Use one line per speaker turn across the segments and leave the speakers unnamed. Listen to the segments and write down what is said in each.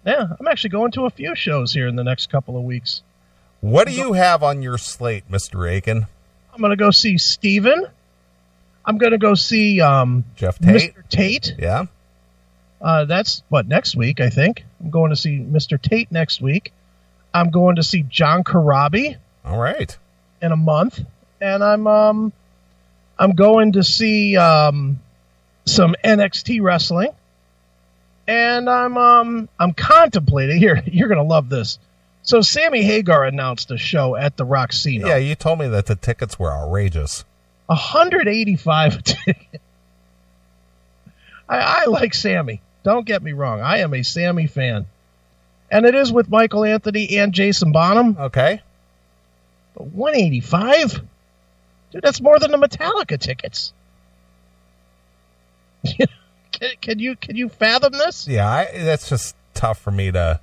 Yeah, I'm actually going to a few shows here in the next couple of weeks.
What do you have on your slate, Mr. Aiken?
I'm going to go see Steven. I'm going to go see
Jeff Tate.
Mr. Tate.
Yeah.
That's, next week, I think. I'm going to see Mr. Tate next week. I'm going to see John Karabi.
All right.
In a month. And I'm going to see some NXT wrestling. And I'm contemplating here. You're gonna love this. So Sammy Hagar announced a show at the Roxino.
Yeah, you told me that the tickets were outrageous.
$185 a ticket. I like Sammy. Don't get me wrong. I am a Sammy fan, and it is with Michael Anthony and Jason Bonham.
Okay.
But $185, dude, that's more than the Metallica tickets. Can you fathom this?
Yeah, that's just tough for me to.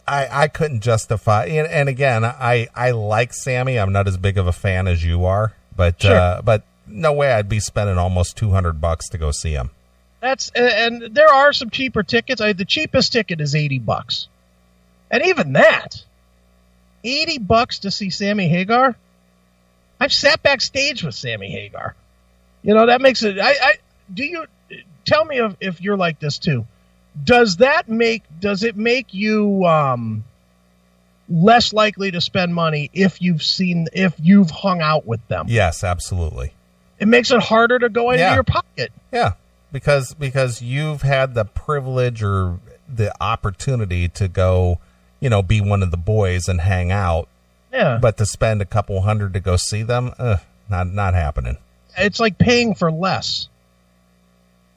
I couldn't justify. And again, I like Sammy. I'm not as big of a fan as you are, but
sure.
But no way I'd be spending almost $200 to go see him.
And there are some cheaper tickets. The cheapest ticket is $80, and even that, $80 to see Sammy Hagar. I've sat backstage with Sammy Hagar. You know, that makes it. Do you? Tell me if you're like this too. Does it make you less likely to spend money if you've hung out with them?
Yes, absolutely.
It makes it harder to go into your pocket.
Yeah, because you've had the privilege or the opportunity to go, be one of the boys and hang out.
Yeah.
But to spend a couple $100 to go see them, not happening.
It's like paying for less.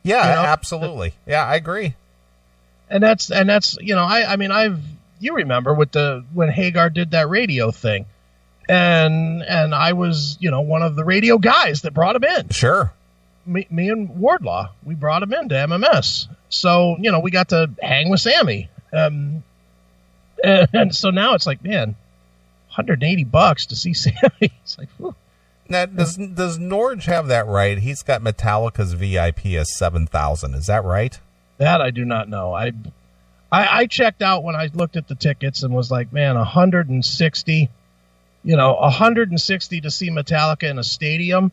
Yeah, absolutely. Yeah, I agree.
And that's you remember when Hagar did that radio thing, and I was one of the radio guys that brought him in.
Sure.
Me and Wardlaw, we brought him into MMS, so we got to hang with Sammy, and so now it's like, man, $180 to see Sammy. It's like, whew.
Now, does Norge have that right? He's got Metallica's VIP as $7,000. Is that right?
That I do not know. I checked out when I looked at the tickets and was like, man, 160, 160 to see Metallica in a stadium,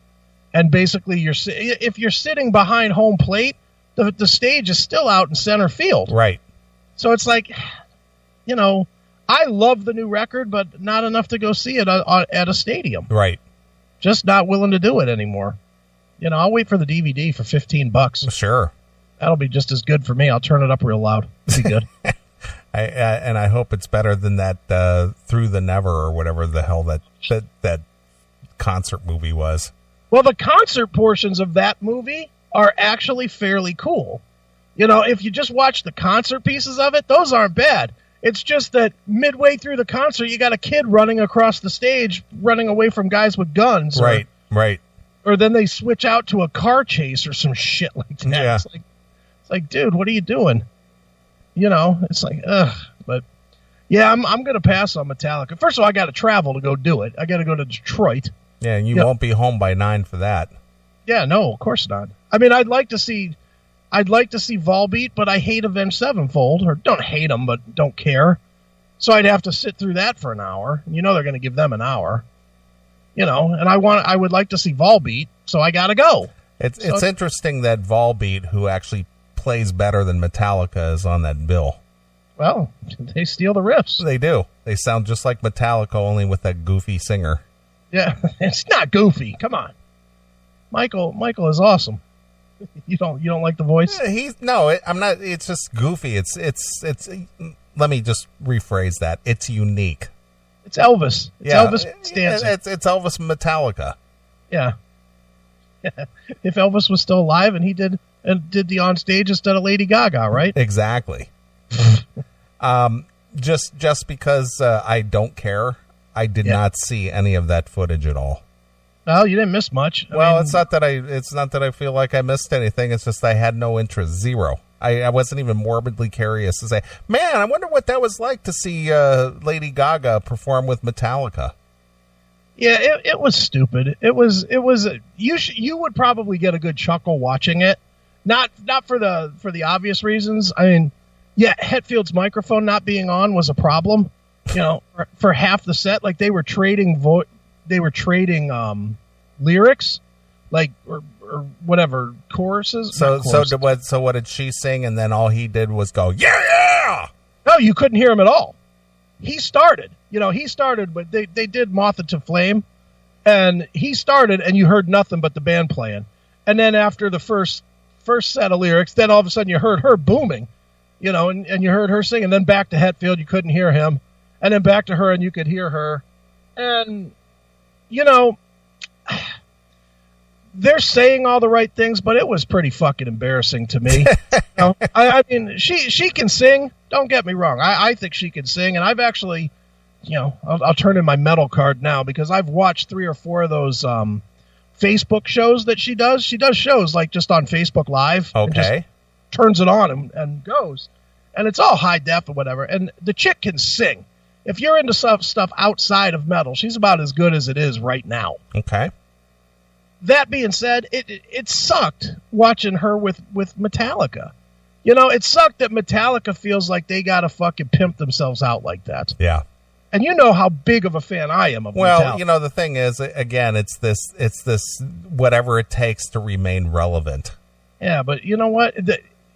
and basically if you're sitting behind home plate, the stage is still out in center field.
Right. So
it's like, I love the new record, but not enough to go see it at a stadium.
Right.
Just not willing to do it anymore. I'll wait for the DVD for $15.
Sure.
That'll be just as good for me. I'll turn it up real loud. It'll be good.
I hope it's better than that Through the Never or whatever the hell that concert movie was.
Well, the concert portions of that movie are actually fairly cool. If you just watch the concert pieces of it, those aren't bad. It's just that midway through the concert, you got a kid running across the stage, running away from guys with guns.
Right.
Or then they switch out to a car chase or some shit like that.
Yeah.
It's like, dude, what are you doing? It's like, ugh. But yeah, I'm going to pass on Metallica. First of all, I got to travel to go do it. I got to go to Detroit.
Yeah, and you won't be home by 9 for that.
Yeah, no, of course not. I mean, I'd like to see Volbeat, but I hate Avenged Sevenfold, or don't hate them, but don't care. So I'd have to sit through that for an hour. They're going to give them an hour. And I would like to see Volbeat, so I got to go.
It's interesting that Volbeat, who actually plays better than Metallica, is on that bill.
Well, they steal the riffs.
They do. They sound just like Metallica, only with that goofy singer.
Yeah, it's not goofy. Come on, Michael is awesome. You don't like the voice?
I'm not. It's just goofy. It's. Let me just rephrase that. It's unique.
It's Elvis. Elvis dancing.
It's Elvis Metallica.
Yeah. If Elvis was still alive and he did the on stage instead of Lady Gaga, right?
Exactly. Just because I don't care, I did not see any of that footage at all.
Well, you didn't miss much.
I mean, it's not that I feel like I missed anything. It's just I had no interest. Zero. I wasn't even morbidly curious to say, man, I wonder what that was like to see Lady Gaga perform with Metallica.
Yeah, it was stupid. It was. You would probably get a good chuckle watching it. Not for the obvious reasons. I mean, Yeah, Hetfield's microphone not being on was a problem. For half the set, like they were trading lyrics, like or whatever choruses.
So what did she sing, and then all he did was go yeah?
No, you couldn't hear him at all. He started, but they did Moth to Flame, and he started, and you heard nothing but the band playing, and then after the first set of lyrics, then all of a sudden you heard her booming, and you heard her sing, and then back to Hetfield, you couldn't hear him, and then back to her, and you could hear her, and they're saying all the right things, but it was pretty fucking embarrassing to me. I mean, she can sing. Don't get me wrong. I think she can sing, and I've actually, I'll turn in my metal card now because I've watched 3 or 4 of those Facebook shows that she does. She does shows like just on Facebook Live.
Okay.
And just turns it on and goes, and it's all high def or whatever. And the chick can sing. If you're into stuff outside of metal, she's about as good as it is right now.
Okay.
That being said, it sucked watching her with Metallica. It sucked that Metallica feels like they got to fucking pimp themselves out like that.
Yeah.
And you know how big of a fan I am of Metallica.
Well, the thing is, again, it's this whatever it takes to remain relevant.
Yeah, but you know what?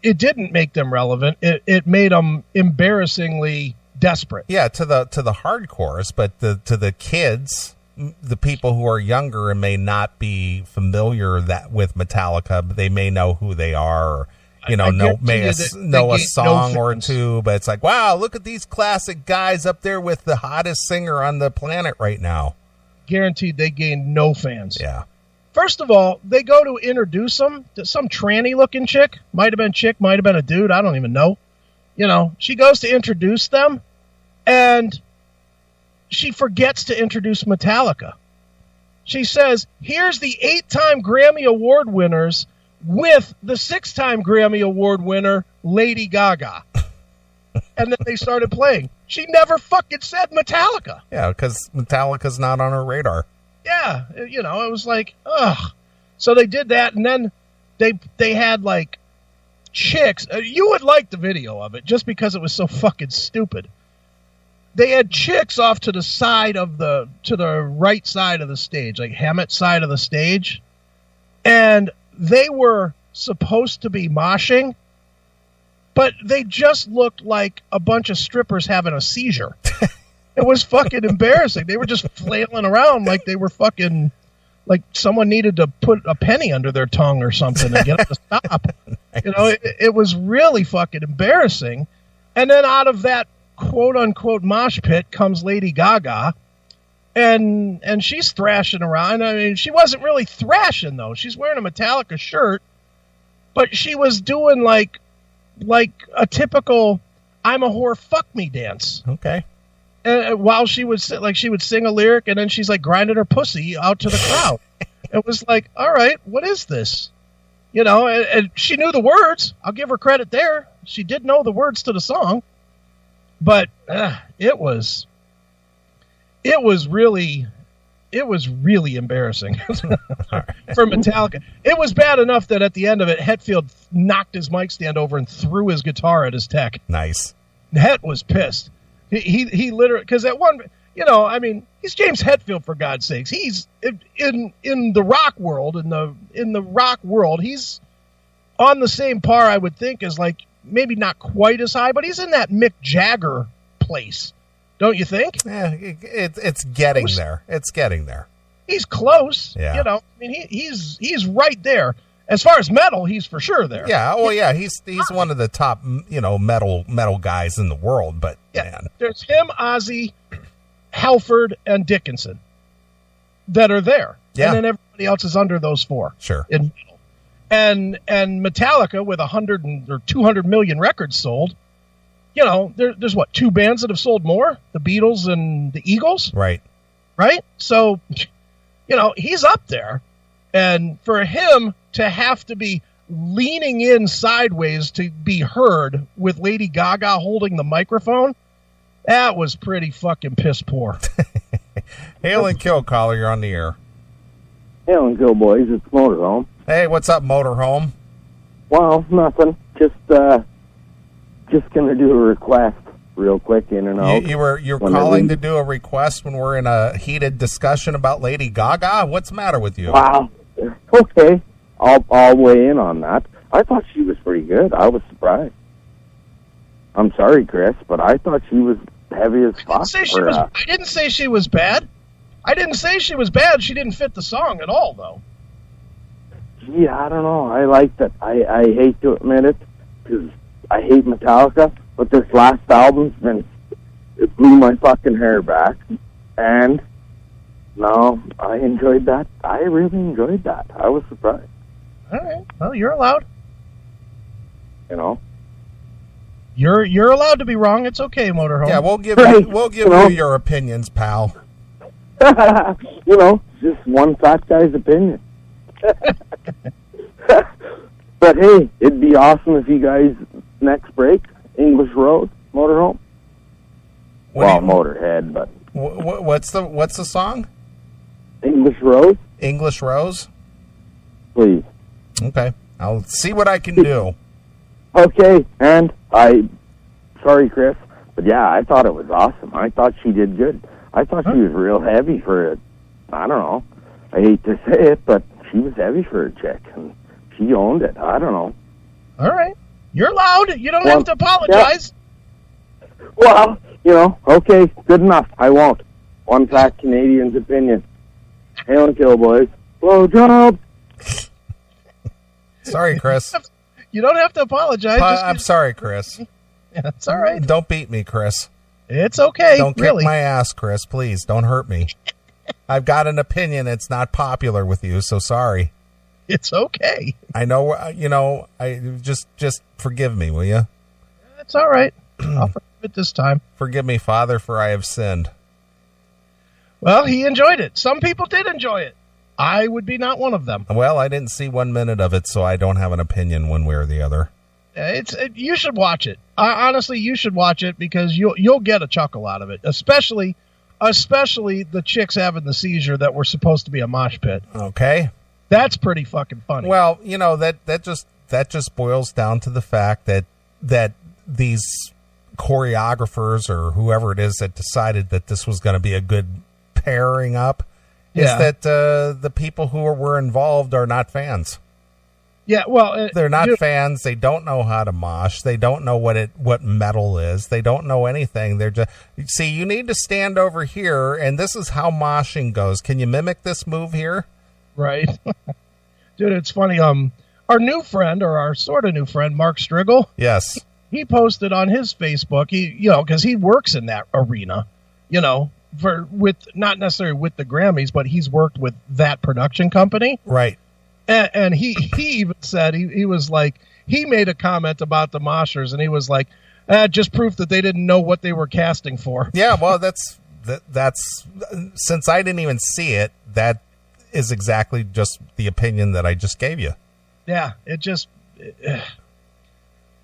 It didn't make them relevant. It made them embarrassingly desperate.
Yeah, to the hardcores, but to the kids, the people who are younger and may not be familiar with Metallica, but they may know who they are, or, know a song or two, but it's like, wow, look at these classic guys up there with the hottest singer on the planet right now.
Guaranteed they gained no fans.
Yeah.
First of all, they go to introduce them to some tranny-looking chick. Might have been a dude. I don't even know. She goes to introduce them, and she forgets to introduce Metallica. She says, here's the 8-time Grammy Award winners with the 6-time Grammy Award winner, Lady Gaga. And then they started playing. She never fucking said Metallica.
Yeah, because Metallica's not on her radar.
Yeah, it was like, ugh. So they did that, and then they had, like, chicks. You would like the video of it, just because it was so fucking stupid. They had chicks off to the right side of the stage, like Hammett side of the stage, and they were supposed to be moshing, but they just looked like a bunch of strippers having a seizure. It was fucking embarrassing. They were just flailing around like they were fucking, like someone needed to put a penny under their tongue or something and get them to stop. Nice. It was really fucking embarrassing. And then out of that quote-unquote mosh pit comes Lady Gaga, and she's thrashing around. I mean, she wasn't really thrashing, though. She's wearing a Metallica shirt, but she was doing like a typical I'm a whore, fuck me dance.
Okay.
While she would sing a lyric, and then she's like grinding her pussy out to the crowd. It was like, all right, what is this? And she knew the words. I'll give her credit there. She did know the words to the song. But it was really embarrassing for Metallica. It was bad enough that at the end of it, Hetfield knocked his mic stand over and threw his guitar at his tech.
Nice.
Het was pissed. He literally, because at one, he's James Hetfield, for God's sakes. He's in the rock world, in the rock world, he's on the same par, I would think, as like, maybe not quite as high, but he's in that Mick Jagger place, don't you think?
Yeah, it's getting there. It's getting there.
He's close.
Yeah.
He's right there. As far as metal, he's for sure there.
Yeah. Oh, yeah. He's one of the top, metal guys in the world. But man,
there's him, Ozzy, Halford, and Dickinson that are there.
Yeah.
And then everybody else is under those 4.
Sure.
In metal. And Metallica with 100 or 200 million records sold. There's what, 2 bands that have sold more? The Beatles and the Eagles?
Right.
Right? So, he's up there. And for him to have to be leaning in sideways to be heard with Lady Gaga holding the microphone, that was pretty fucking piss poor.
Hail and kill, caller. You're on the air.
Hail and kill, boys. It's Motorhome.
Hey, what's up, Motorhome?
Well, nothing. Just just going to do a request real quick, in and out.
You're calling to do a request when we're in a heated discussion about Lady Gaga? What's the matter with you?
Wow. Okay. I'll weigh in on that. I thought she was pretty good. I was surprised. I'm sorry, Chris, but I thought she was heavy as fuck.
I didn't say she was bad. I didn't say she was bad. She didn't fit the song at all, though.
Gee, I don't know. I liked it. I hate to admit it, because I hate Metallica, but this last album's it blew my fucking hair back. And, no, I enjoyed that. I really enjoyed that. I was surprised.
All right. Well, you're allowed.
You know?
You're allowed to be wrong. It's okay, Motorhome.
Yeah, we'll give you your opinions, pal.
You know, just one fat guy's opinion. But hey, it'd be awesome if you guys, next break, English Road, Motorhome. Motorhead, but
what's the song?
English Rose.
English Rose.
Please.
Okay, I'll see what I can do.
Okay, and sorry, Chris, but yeah, I thought it was awesome. I thought she did good. I thought she was real heavy for it. I don't know. I hate to say it, but she was heavy for a chick, and she owned it. I don't know.
All right. You're loud. You don't have to apologize.
Yeah. Well, you know, okay, good enough. I won't. One fat Canadian's opinion. Hail and kill, boys. Blow job.
Sorry, Chris.
You don't have to apologize.
I'm sorry, Chris.
Yeah, it's all right.
Don't beat me, Chris.
It's okay.
Don't kick my ass, Chris. Please, don't hurt me. I've got an opinion. It's not popular with you, so sorry.
It's okay.
I know. I just forgive me, will you?
It's all right. I'll forgive it this time.
Forgive me, Father, for I have sinned.
Well, he enjoyed it. Some people did enjoy it. I would be not one of them.
Well, I didn't see 1 minute of it, so I don't have an opinion one way or the other.
You should watch it. Honestly, you should watch it because you'll get a chuckle out of it, especially the chicks having the seizure that were supposed to be a mosh pit.
Okay,
that's pretty fucking funny.
Well, that just boils down to the fact that these choreographers or whoever it is that decided that this was going to be a good pairing up is that the people who were involved are not fans.
Yeah, well,
they're not fans. They don't know how to mosh. They don't know what metal is. They don't know anything. They're just you need to stand over here, and this is how moshing goes. Can you mimic this move here?
Right, dude. It's funny. Our new friend, or our sort of new friend, Mark Striggle.
Yes,
he posted on his Facebook. Because he works in that arena. Not necessarily with the Grammys, but he's worked with that production company.
Right.
And he even said, he was like, he made a comment about the moshers, and he was like, just proof that they didn't know what they were casting for.
Yeah, well, that's since I didn't even see it, that is exactly just the opinion that I just gave you.
Yeah,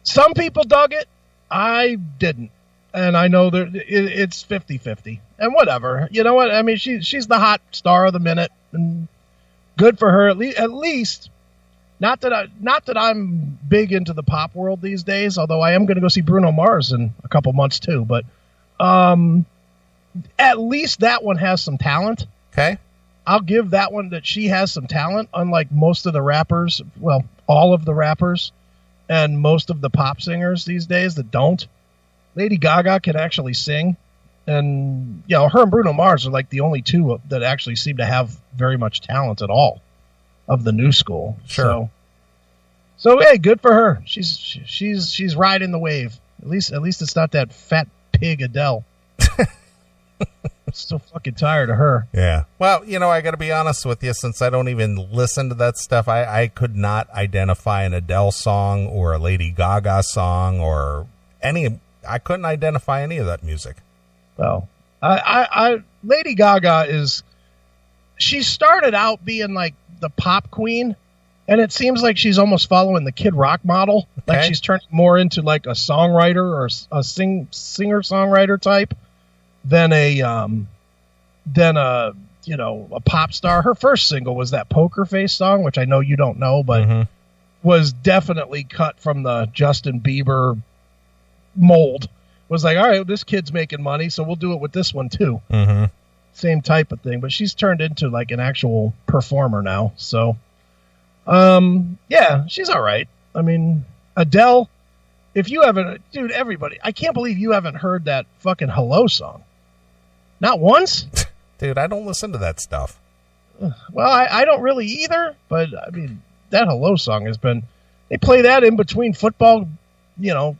some people dug it. I didn't. And I know that it's 50-50. And whatever. You know what? I mean, she's the hot star of the minute, and good for her. At least, not that I'm big into the pop world these days, although I am going to go see Bruno Mars in a couple months too. But at least that one has some talent.
Okay,
I'll give that one that she has some talent, unlike most of the rappers. Well, all of the rappers and most of the pop singers these days that don't. Lady Gaga can actually sing. And, her and Bruno Mars are like the only two that actually seem to have very much talent at all of the new school.
Sure.
So hey, good for her. She's riding the wave. At least it's not that fat pig Adele. Still fucking tired of her.
Yeah. Well, I got to be honest with you, since I don't even listen to that stuff, I could not identify an Adele song or a Lady Gaga song or I couldn't identify any of that music.
Well, Lady Gaga she started out being like the pop queen, and it seems like she's almost following the Kid Rock model.
Okay.
Like she's turning more into like a songwriter or a singer-songwriter type than a pop star. Her first single was that Poker Face song, which I know you don't know, but was definitely cut from the Justin Bieber mold was like, all right, this kid's making money, so we'll do it with this one too.
Mm-hmm.
Same type of thing, but she's turned into like an actual performer now. So, yeah, she's all right. I mean, Adele, if you haven't, dude, everybody, I can't believe you haven't heard that fucking Hello song. Not once?
Dude, I don't listen to that stuff.
Well, I don't really either, but I mean, that Hello song has been, they play that in between football,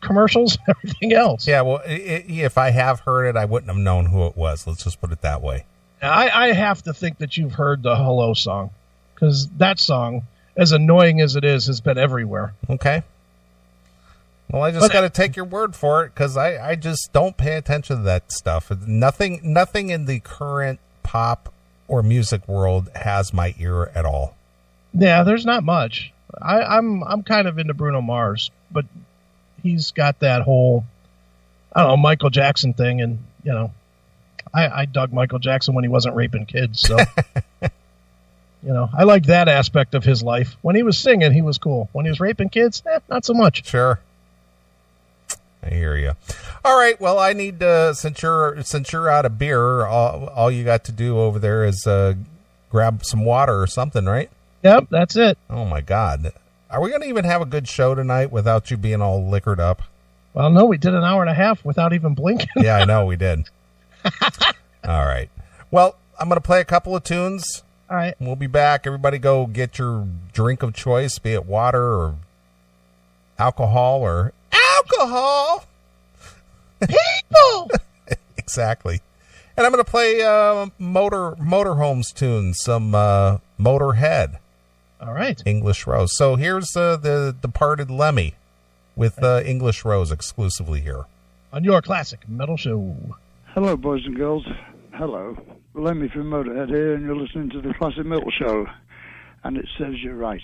commercials, everything else.
Yeah, well, if I have heard it, I wouldn't have known who it was. Let's just put it that way.
I have to think that you've heard the Hello song, because that song, as annoying as it is, has been everywhere.
Okay. Well, I just got to take your word for it, because I just don't pay attention to that stuff. Nothing in the current pop or music world has my ear at all.
Yeah, there's not much. I'm kind of into Bruno Mars, but he's got that whole, I don't know, Michael Jackson thing, and I dug Michael Jackson when he wasn't raping kids, so I like that aspect of his life. When he was singing, he was cool. When he was raping kids, not so much.
Sure. I hear you. All right. Well, I need since you're out of beer, all you got to do over there is grab some water or something, right?
Yep, that's it.
Oh my God, are we going to even have a good show tonight without you being all liquored up?
Well, no, we did an hour and a half without even blinking.
Yeah, I know we did. All right. Well, I'm going to play a couple of tunes.
All right.
We'll be back. Everybody go get your drink of choice, be it water or alcohol or alcohol.
People.
Exactly. And I'm going to play Motorhomes tunes, some Motorhead.
All right.
English Rose. So here's the Departed Lemmy with English Rose exclusively here
on your classic metal show.
Hello, boys and girls. Hello. Lemmy from Motorhead here, and you're listening to the Classic Metal Show. And it serves you right.